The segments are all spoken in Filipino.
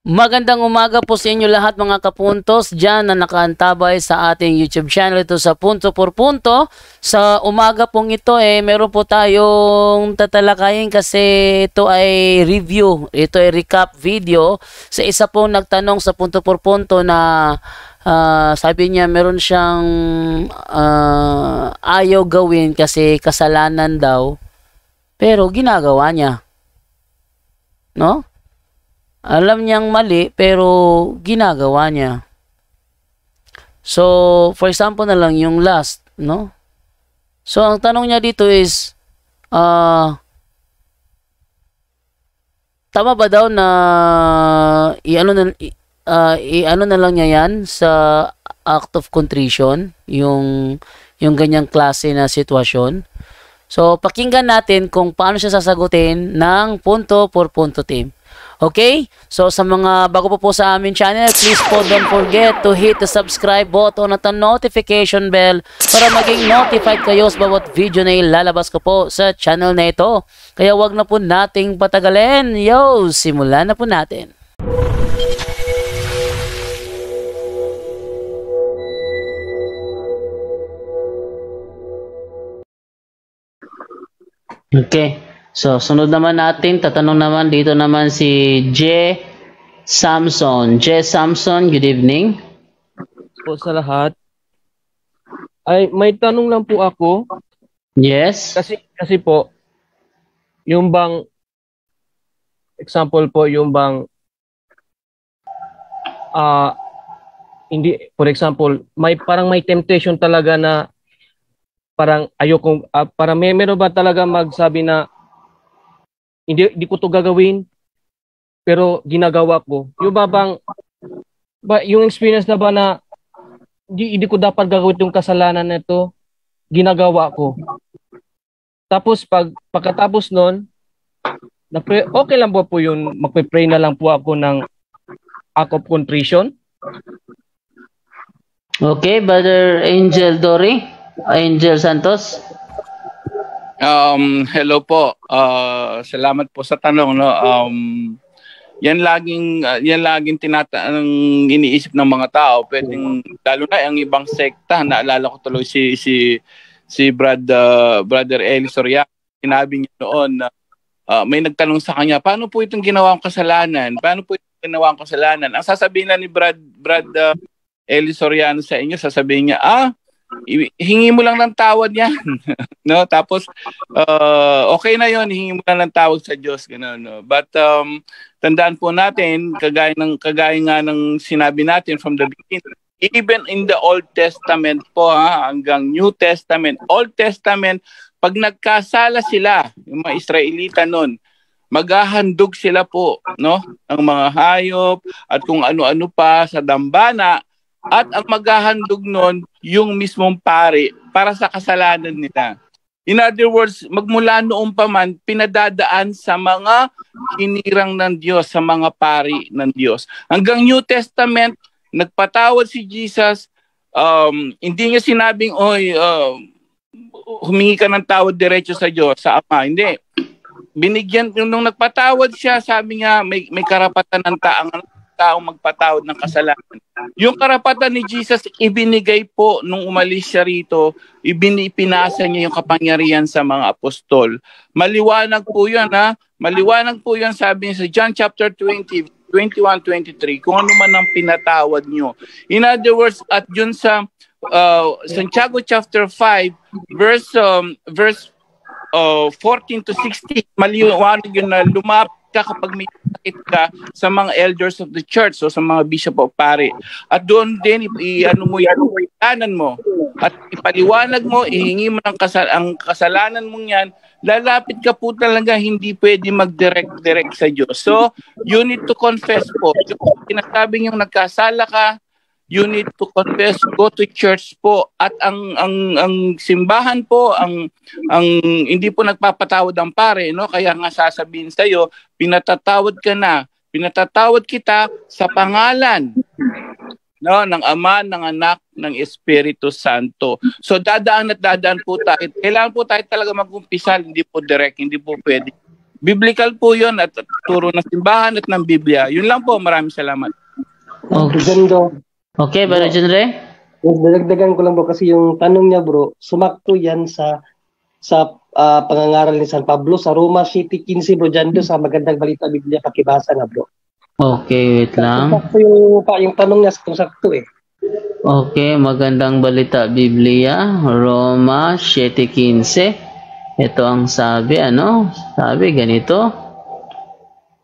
Magandang umaga po sa inyo lahat mga kapuntos dyan na nakaantabay sa ating YouTube channel ito sa Punto por Punto. Sa umaga pong ito meron po tayong tatalakayin kasi ito ay review, ito ay recap video sa isa pong nagtanong sa Punto por Punto na sabi niya meron siyang ayaw gawin kasi kasalanan daw pero ginagawa niya. No? Alam niyang mali pero ginagawa niya. So, for example na lang yung last, no? So, ang tanong niya dito is tama ba daw na i-ano na lang niya yan sa act of contrition, yung ganyang klase na sitwasyon. So, pakinggan natin kung paano siya sasagutin ng Punto por Punto team. Okay? So, sa mga bago po sa aming channel, please po don't forget to hit the subscribe button at the notification bell para maging notified kayo sa bawat video na ilalabas ko po sa channel na ito. Kaya wag na po nating patagalin. Yo, simulan na po natin. Okay. So, sunod naman natin, tatanong naman dito naman si J. Samson. J. Samson, good evening. Po sa lahat. Ay, may tanong lang po ako. Yes. Kasi po, yung bang, example po, yung bang, hindi, for example, parang may temptation talaga na parang ayokong, parang meron ba talaga magsabi na hindi ko to gagawin pero ginagawa ko. Yung yung experience na ba na hindi ko dapat gagawin yung kasalanan na ito, ginagawa ko. Tapos pagkatapos nun, okay lang po yun, magpe-pray na lang po ako ng act of contrition. Okay, Brother Angel Dory, Angel Santos. Hello po. Salamat po sa tanong, no. Yan laging iniisip ng mga tao. Pwedeng lalo na ang ibang sekta. Naalala ko tuloy si Brother Eli Soriano. Sinabi niya noon na may nagtanong sa kanya, paano po itong ginawang kasalanan? Paano po itong ginawang kasalanan? Ang sasabihin na ni Brad Eli Soriano sa inyo, sasabihin niya, hingi mo lang ng tawad yan. No? Tapos okay na yon, hingi mo lang ng tawad sa Diyos, gano'n, no? But tandaan po natin, kagaya nga ng sinabi natin from the beginning, even in the Old Testament po, hanggang New Testament, Old Testament, pag nagkasala sila, yung mga Israelita noon, maghahandog sila po, no, ng mga hayop at kung ano-ano pa sa dambana. At ang maghahandog nun, yung mismong pari para sa kasalanan nila. In other words, magmula noon pa man, pinadadaan sa mga hinirang ng Diyos, sa mga pari ng Diyos. Hanggang New Testament, nagpatawad si Jesus, hindi niya sinabing, humingi ka ng tawad diretso sa Diyos, sa Ama. Hindi. Binigyan, nung nagpatawad siya, sabi niya, may karapatan ng taong magpatawad ng kasalanan. Yung karapatan ni Jesus, ibinigay po nung umalis siya rito, ipinasa niya yung kapangyarihan sa mga apostol. Maliwanag po yan, Maliwanag po yan, sabi niya sa John chapter 20, 21-23, kung ano man ang pinatawad niyo. In other words, at yun sa Santiago chapter 5, verse 14 to 16, maliwanag yun na lumapit ka kapag may sakit ka sa mga elders of the church, so sa mga bishop o pare. At doon din i-ano mo yan, kasalanan mo. At ipaliwanag mo, ihingi mo ng ang kasalanan mong yan, lalapit ka po talaga, hindi pwede mag-direct sa Diyos. So, you need to confess po. Yung sinasabing yung nagkasala ka, you need to confess, go to church po. At ang simbahan po, ang hindi po nagpapatawad ang pare, no? Kaya nga sasabihin sa iyo, pinatatawad ka na. Pinatatawad kita sa pangalan, no, ng Ama, ng Anak, ng Espiritu Santo. So dadaan po tayo. Kailangan po tayo talaga mag-umpisa, hindi po direct, hindi po pwede Biblical po yun at turo ng simbahan at ng Biblia. Yun lang po. Maraming salamat. Okay, Brother Genre? Dadagdagan ko lang bro kasi yung tanong niya bro, sumakto yan sa pangangaral ni San Pablo sa Roma City 15 bro, dyan doon sa Magandang Balita Biblia, pakibasa na bro. Okay, wait lang. Sakto yung tanong niya, sakto eh. Okay, Magandang Balita Biblia, Roma 7:15. Ito ang sabi, Sabi ganito.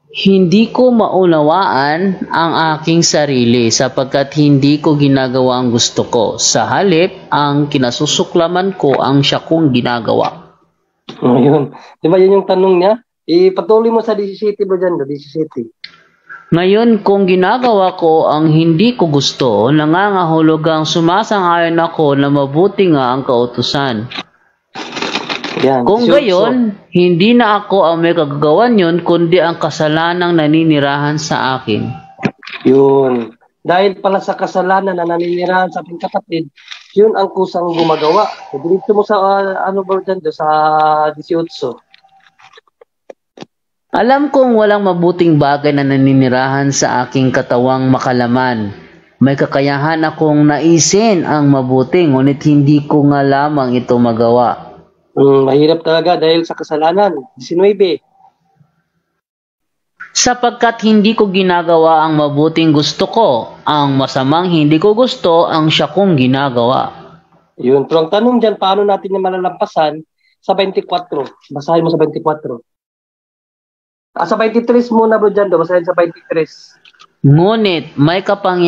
Hindi ko maunawaan ang aking sarili sapagkat hindi ko ginagawa ang gusto ko. Sa halip, ang kinasusuklaman ko ang siya kong ginagawa. Yun. Di ba yun yung tanong niya? Ipatuloy mo sa 17 bro dyan, 17. Ngayon, kung ginagawa ko ang hindi ko gusto, nangangahulugang sumasang-ayon ako na mabuti nga ang kautusan. Yan. Kung gayon, hindi na ako ang may kagagawan yun, kundi ang kasalanang naninirahan sa akin. Yun. Dahil pala sa kasalanan na naninirahan sa ating kapatid, yun ang kusang gumagawa. So, dito mo sa, bro dyan, sa 18. Alam kong walang mabuting bagay na naninirahan sa aking katawang makalaman. May kakayahan akong naisin ang mabuti, ngunit hindi ko nga lamang ito magawa. Mahirap talaga dahil sa kasalanan. 19. Sapagkat hindi ko ginagawa ang mabuting gusto ko, ang masamang hindi ko gusto ang siya kong ginagawa. Yun. Pero ang tanong dyan, paano natin yung malalampasan sa 24? Basahin mo sa 24. Sa 23 muna bro dyan, basahin sa 23. Ngunit may ibang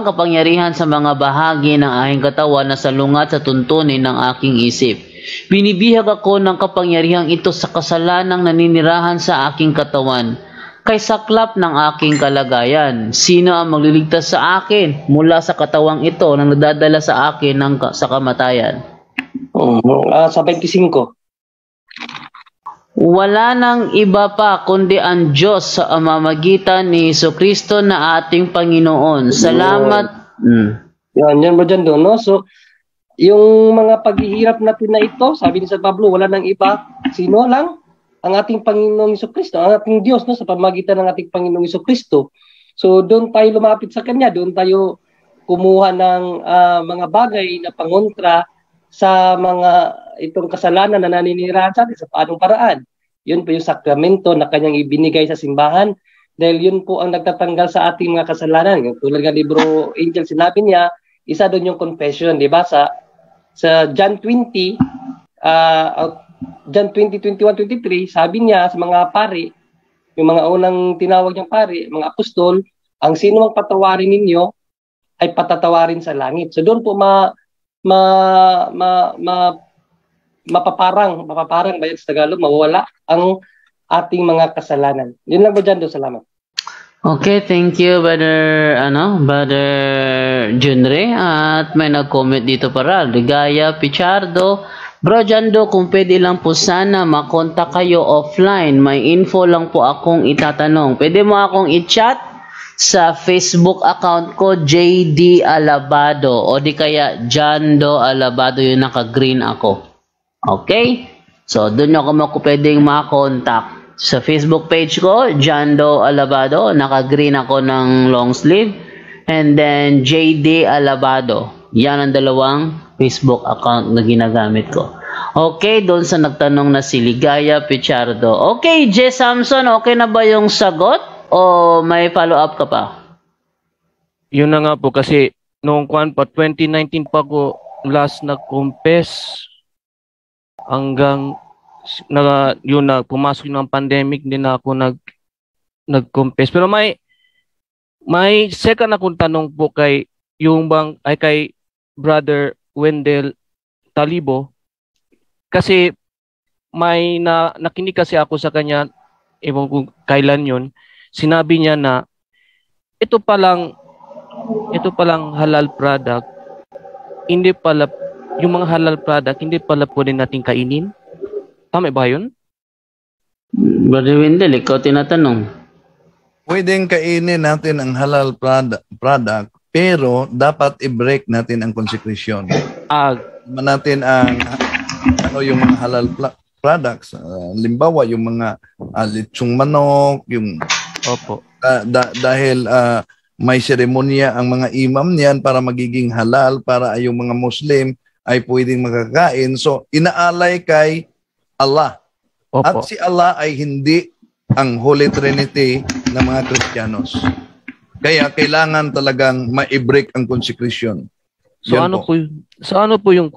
kapangyarihan sa mga bahagi ng aking katawan na salungat sa tuntunin ng aking isip. Binibihag ako ng kapangyarihang ito sa kasalanang naninirahan sa aking katawan, kay saklap ng aking kalagayan. Sino ang magliligtas sa akin mula sa katawang ito na nadadala sa akin sa kamatayan? Sa 25. Wala nang iba pa kundi ang Diyos sa pamamagitan ni Jesucristo na ating Panginoon. Salamat. Yan mo dyan doon, no? So, yung mga paghihirap natin na ito, sabi ni San Pablo, wala nang iba. Sino lang? Ang ating Panginoong Jesucristo, ang ating Diyos, no? Sa pamamagitan ng ating Panginoong Jesucristo. So, doon tayo lumapit sa Kanya, doon tayo kumuha ng mga bagay na pangontra sa mga itong kasalanan na naninirahan sa atin sa paanong paraan. Yun po yung sakramento na kanyang ibinigay sa simbahan dahil yun po ang nagtatanggal sa ating mga kasalanan. Yung tulad ng libro Angel, sinabi niya, isa doon yung confession, di ba? Sa John 20, John 20, 21, 23, sabi niya sa mga pari, yung mga unang tinawag niyang pari, mga apostol, ang sino mang patawarin ninyo ay patatawarin sa langit. So doon po mapaparang bayan sa Tagalog, mawawala ang ating mga kasalanan. Yun lang po dyan, salamat. Okay, thank you, Brother Junre. At may nag-comment dito para, Ligaya Pichardo. Bro Jando, kung pwede lang po sana makontak kayo offline. May info lang po akong itatanong. Pwede mo akong i-chat sa Facebook account ko, JD Alabado, o di kaya Jando Alabado, yung naka-green ako. Okay? So, doon ako pwedeng makontak. Sa Facebook page ko, Jando Alabado, naka-green ako ng long sleeve. And then, JD Alabado. Yan ang dalawang Facebook account na ginagamit ko. Okay, doon sa nagtanong na si Ligaya Pichardo. Okay, J. Samson, okay na ba yung sagot? O may follow-up ka pa? Yun na nga po kasi noong 2019 pa ko last nag-confess hanggang pumasok ng pandemic, hindi na ako nag-confess. Pero may second akong tanong po kay Brother Wendell Talibo kasi may nakinig kasi ako sa kanya, ewan kung kailan yun. Sinabi niya na ito palang halal product, hindi pala yung mga halal product hindi pala pwede natin kainin. Tama ba yun? Brother Wendell, ikaw tinatanong. Pwedeng kainin natin ang halal product, pero dapat i-break natin ang konsekresyon. Natin ang yung mga products. Limbawa, yung mga litsong manok, yung Opo. dahil may seremonya ang mga imam niyan para magiging halal para yung mga Muslim ay pwedeng makakain. So, inaalay kay Allah. At Opo. si Allah ay hindi ang Holy Trinity ng mga Kristiyanos. Kaya kailangan talagang ma-break ang consecration. So Yan ano po yung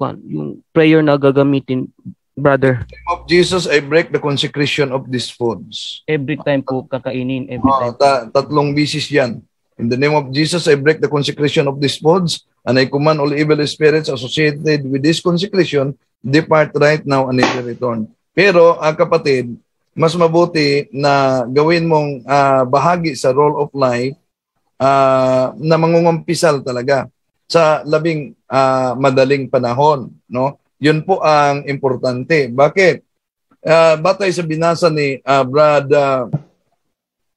prayer na gagamitin, brother? In the name of Jesus, I break the consecration of these foods. Every time po kakainin, every time. Tatlong bisis yan. In the name of Jesus, I break the consecration of these foods, and I command all evil spirits associated with this consecration, depart right now and never return. Pero, kapatid, mas mabuti na gawin mong bahagi sa role of life na mangungumpisal talaga sa labing madaling panahon, no? Yun po ang importante. Bakit? Batay sa binasa ni Brad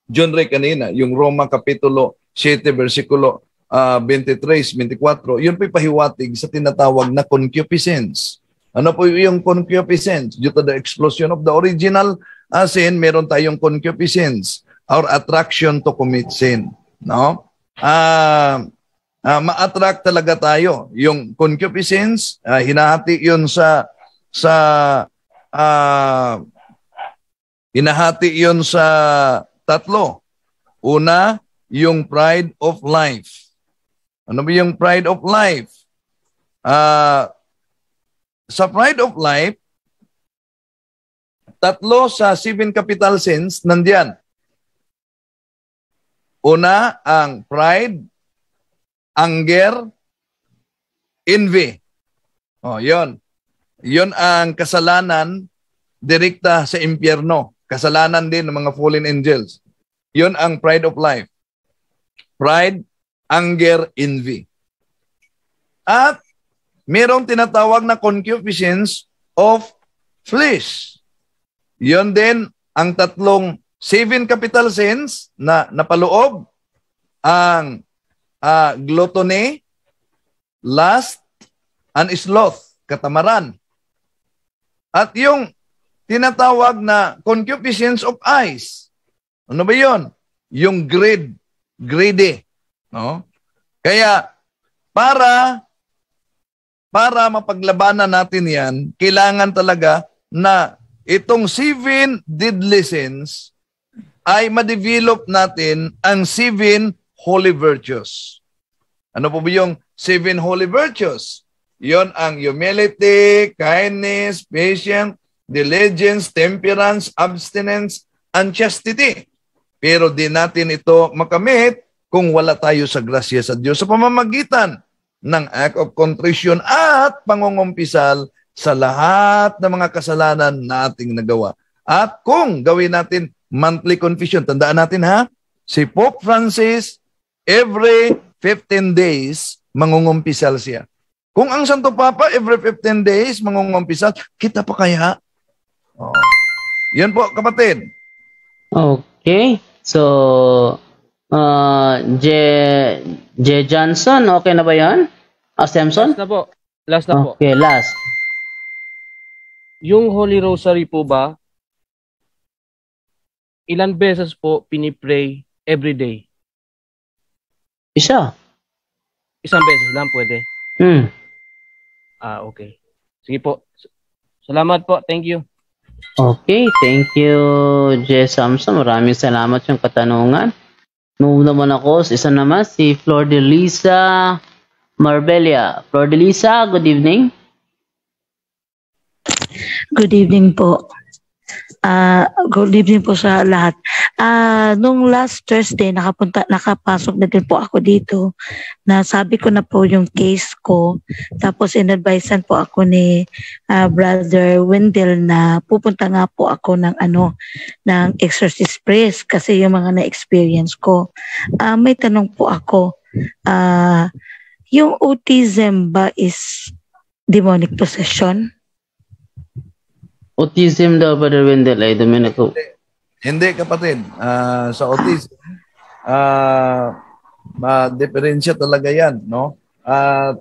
John Ray kanina, yung Roma Kapitulo 7, versikulo 23-24, yun po'y pahiwatig sa tinatawag na concupiscence. Ano po yung concupiscence? Due to the explosion of the original sin, meron tayong concupiscence, our attraction to commit sin. No? Ma-attract talaga tayo. Yung concupiscence, hinahati yun hinahati yun sa tatlo. Una, yung pride of life. Ano ba yung pride of life? Sa pride of life, tatlo sa 7 capital sins nandiyan. Una, ang pride, anger, envy. Yon. Yon ang kasalanan direkta sa impyerno. Kasalanan din ng mga fallen angels. Yon ang pride of life. Pride, anger, envy. At mayroong tinatawag na concupiscence of flesh. Yon din ang tatlong 7 capital sins na napaloob, ang gluttony, lust, and sloth, katamaran. At yung tinatawag na concupiscence of eyes. Ano ba yun? Yung greedy. No? Kaya, para mapaglabanan natin yan, kailangan talaga na itong 7 deadly sins ay ma-develop natin ang 7 holy virtues. Ano po ba yung 7 holy virtues? Yon ang humility, kindness, patience, diligence, temperance, abstinence, and chastity. Pero di natin ito makamit kung wala tayo sa grasya sa Diyos sa pamamagitan ng act of contrition at pangungumpisal sa lahat ng mga kasalanan na ating nagawa. At kung gawin natin monthly confession, tandaan natin ha, si Pope Francis, every 15 days, mangungumpisal siya. Kung ang Santo Papa, every 15 days, mangungumpisal, kita pa kaya? Yan po, kapatid. Okay. So, J. Johnson, okay na ba yan? Samson? Last na po. Okay, last. Yung Holy Rosary po ba, ilan beses po pinipray every day? Isa. Isang beses lang pwede? Okay. Sige po. Salamat po. Thank you. Okay, thank you, J. Samson. Maraming salamat yung katanungan. Move naman ako sa isa naman, si Flor de Lisa Marbella. Flor de Lisa, good evening. Good evening po. Good evening po sa lahat. Nung last Thursday, nakapasok na din po ako dito. Nasabi ko na po yung case ko. Tapos in-advisean po ako ni Brother Wendell na pupunta nga po ako ng exorcist priest kasi yung mga na-experience ko. May tanong po ako. Yung autism ba is demonic possession? Autism daw, Brother Wendell, ay Domenico. Hindi, kapatid. Sa autism, diferensya talaga yan, no? At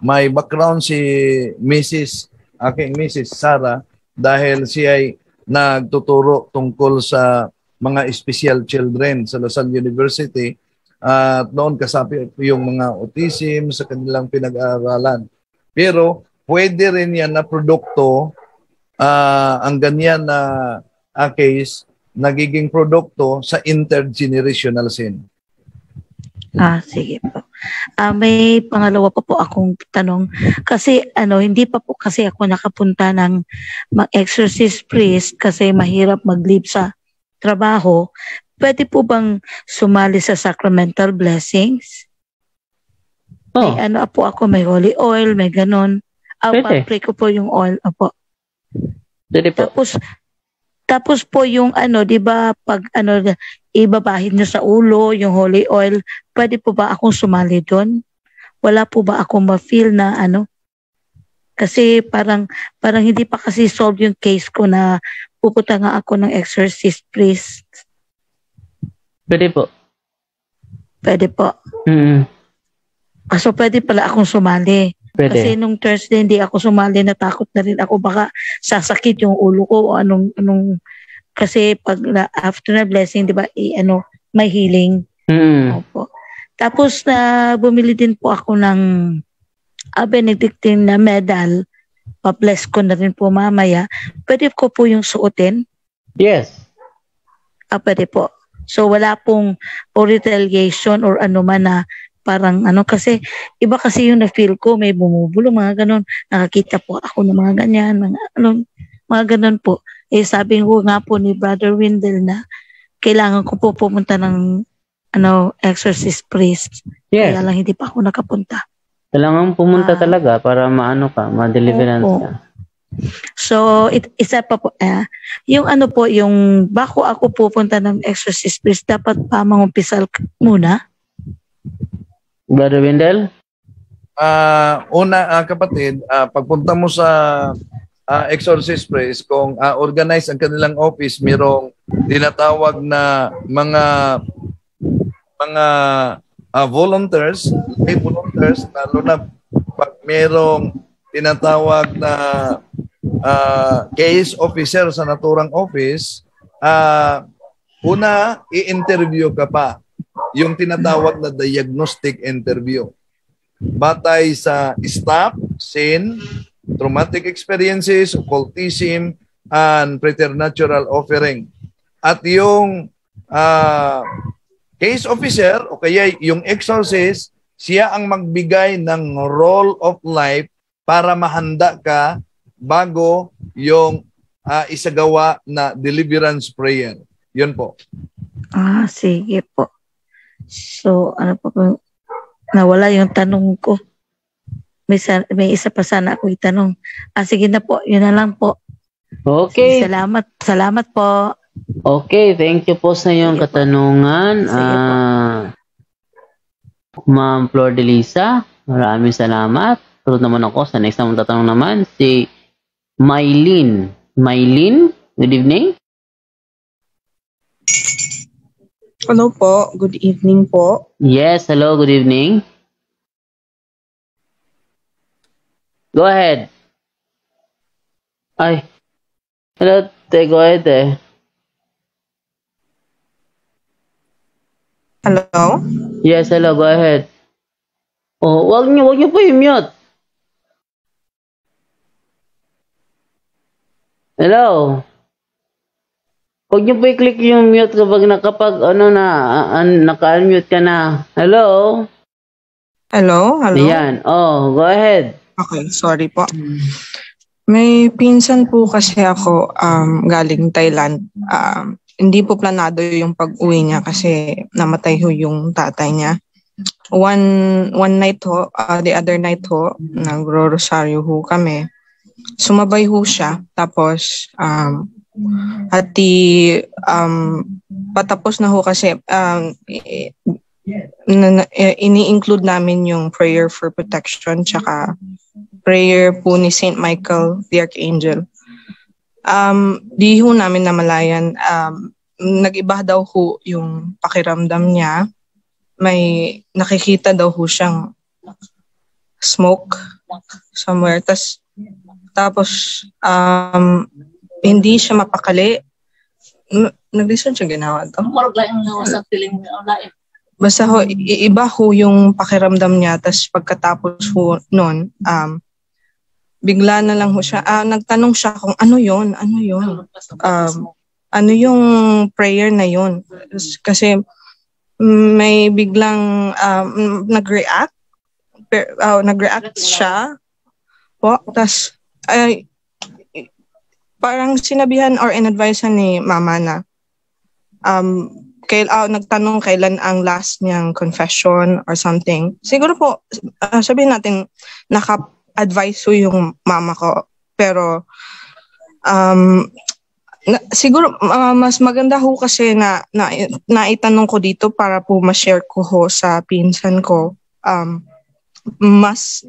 may background si Mrs. aking Mrs. Sara dahil siya ay nagtuturo tungkol sa mga special children sa Lasal University at noon kasapi yung mga autism sa kanilang pinag-aaralan. Pero pwede rin yan na produkto, ang ganyan na case, nagiging produkto sa intergenerational sin. Sige po. May pangalawa pa po akong tanong. Kasi hindi pa po kasi ako nakapunta ng mag-exorcist priest kasi mahirap mag-leave sa trabaho. Pwede po bang sumali sa sacramental blessings? Oh, May po ako, may holy oil, may ganon. Pwede. Pa-pray ko po yung oil. Opo. pwede po. Tapos po yung di ba pag ibabahid nyo sa ulo yung holy oil, pwede po ba akong sumali doon? Wala po ba akong ma-feel na kasi parang hindi pa kasi solve yung case ko na pupunta nga ako ng exorcist priest. Pwede po. Pwede po. Mm, So pwede pala akong sumali. Kasi pwede. nung Thursday hindi ako sumali, natakot na rin ako baka sasakit yung ulo ko o anong kasi pag after na blessing, di ba, may healing. Mm, Opo. Tapos bumili din po ako ng Benedictine na medal. Pa-bless ko na rin po mamaya. Pwede ko po yung suotin? yes. Pwede po. So wala pong retaliation or man na parang kasi iba kasi yung na-feel ko, may bumubulong, mga ganon. Nakakita po ako ng mga ganyan, mga ganon po. Sabi ko nga po ni Brother Wendell na kailangan ko po pumunta ng exorcist priest. Yes. Kaya lang hindi pa ako nakapunta. Kailangan pumunta talaga para ma-deliverance Opo. ka. So, isa pa po, yung po, yung bako ako pupunta ng exorcist priest, dapat pa mangumpisal muna? Brother Wendell? Kapatid, pagpunta mo sa exorcist priest, kung organize ang kanilang office, mayroong tinatawag na mga volunteers, lay volunteers, lalo na pag mayroong tinatawag na case officer sa naturang office, una, i-interview ka pa. Yung tinatawag na diagnostic interview. Batay sa staff, sin, traumatic experiences, occultism, and preternatural offering. At yung case officer o kaya yung exorcist, siya ang magbigay ng role of life para mahanda ka bago yung isagawa na deliverance prayer. Yun po. Sige po. So, nawala yung tanong ko. May isa pa sana ako itanong. Sige na po, yun na lang po. Okay. Sige, salamat po. Okay, thank you po sa iyong Sige po. katanungan. Sige po. Ma'am Flor de Lisa, maraming salamat. Tulad naman ako sa next na tatanong naman, si Maylin. Maylin, good evening. Hello po, good evening po. Yes, hello, good evening. Go ahead. Ay, hello, go ahead. Hello? Yes, hello, go ahead. Wag niyo po i-mute. Hello. Huwag niyo po i-click yung mute kapag naka-unmute ka na. Hello? Hello? Ayan. Go ahead. Okay, sorry po. May pinsan po kasi ako galing Thailand. Hindi po planado yung pag-uwi niya kasi namatay ho yung tatay niya. One night ho, the other night ho, nagro-rosaryo ho kami. Sumabay ho siya. Tapos, patapos na ho kasi ini-include namin yung prayer for protection tsaka prayer po ni Saint Michael the Archangel. Di ho namin namalayan, nag-iba daw ho yung pakiramdam niya. May nakikita daw ho siyang smoke somewhere. Tas Tapos, hindi siya mapakali. Nag-listen siya ginawa to. Basta ho, iba ho yung pakiramdam niya. Tapos pagkatapos ho nun, bigla na lang ho siya, nagtanong siya kung ano yon, ano yung prayer na yon. Kasi may biglang nag-react siya po. Tapos parang sinabihan or in-advisean ni mama na nagtanong kailan ang last niyang confession or something. Siguro po, sabihin natin, naka-advise ho yung mama ko. Pero, siguro, mas maganda ho kasi na itanong ko dito para po ma-share ko ho sa pinsan ko. Mas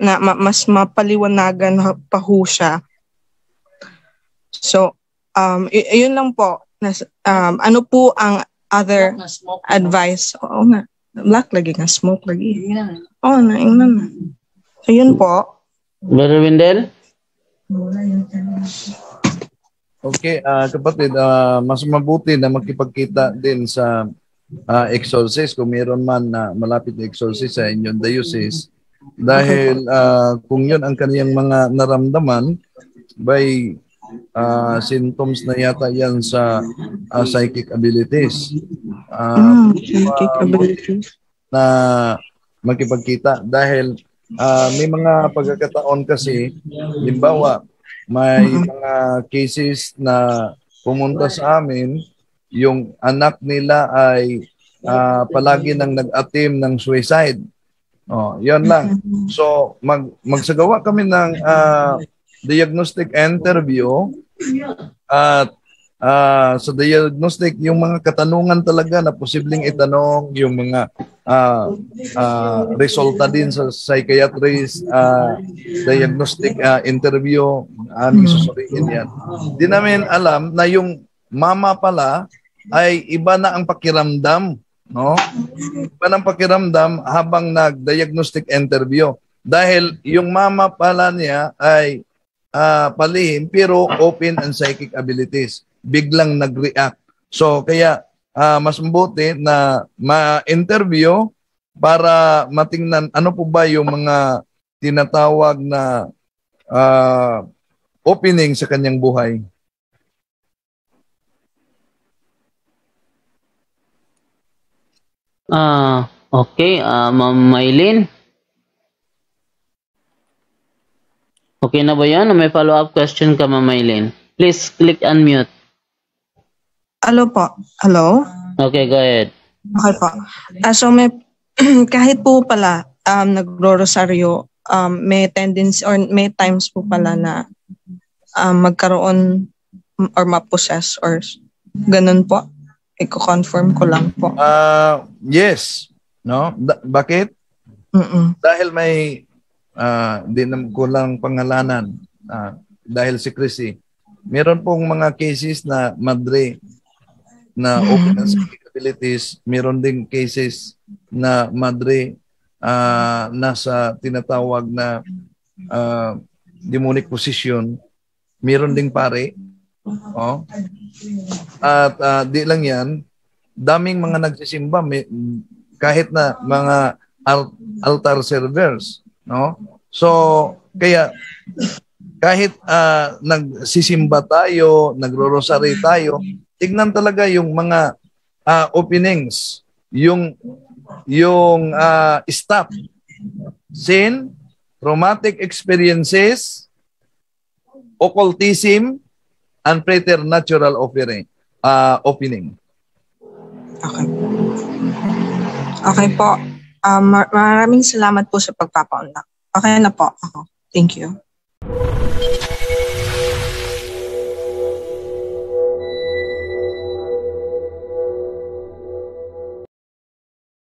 mapaliwanagan pa ho siya. So, yun lang po. Ano po ang other advice? Oo nga. Black lagi nga. Smoke lagi. Oo na. So, yun po. Brother Wendell? Okay, kapatid, mas mabuti na makipagkita din sa exorcist kung mayroon man na malapit na exorcist sa inyong diocese. Dahil kung yun ang kaniyang mga naramdaman, by symptoms na yata yan sa psychic abilities. Psychic abilities. Na makipagkita dahil may mga pagkakataon kasi, limbawa, may mga cases na pumunta sa amin, yung anak nila ay palagi nang nag-attempt ng suicide. Yan lang. So, magsagawa kami ng diagnostic interview at sa diagnostic, yung mga katanungan talaga na posibleng itanong, yung mga resulta din sa psychiatrist diagnostic interview, aming susuriin yan. Di namin alam na yung mama pala ay iba na ang pakiramdam, no? Iba ng pakiramdam habang nag-diagnostic interview. Dahil yung mama pala niya ay palihim pero open and psychic abilities. Biglang nag-react. So, kaya mas mabuti na ma-interview para matingnan ano po ba yung mga tinatawag na opening sa kanyang buhay. Okay, Ma'am Maylin. Okay na ba yan? May follow-up question ka, Ma'am Maylin? Please click unmute. Hello po. Hello? Okay, go ahead. Okay po. So may kahit po pala nagro-rosaryo, may tendency or may times po pala na magkaroon or ma-possess or ganun po. Iko-confirm ko lang po. Yes. No? Bakit? Dahil may di naman ko lang pangalanan dahil si Chrissy. Meron pong mga cases na madre na open and psychic abilities. Meron ding cases na madre nasa tinatawag na demonic possession. Meron ding pare. At di lang yan, daming mga nagsisimba kahit na mga altar servers. No? So, kaya kahit nagsisimba tayo, nagro-rosary tayo, tignan talaga yung mga openings, yung staff, sin, traumatic experiences, occultism, and preternatural opening. Okay. Okay po. Maraming salamat po sa pagpapaunlak. Okay na po ako. Thank you.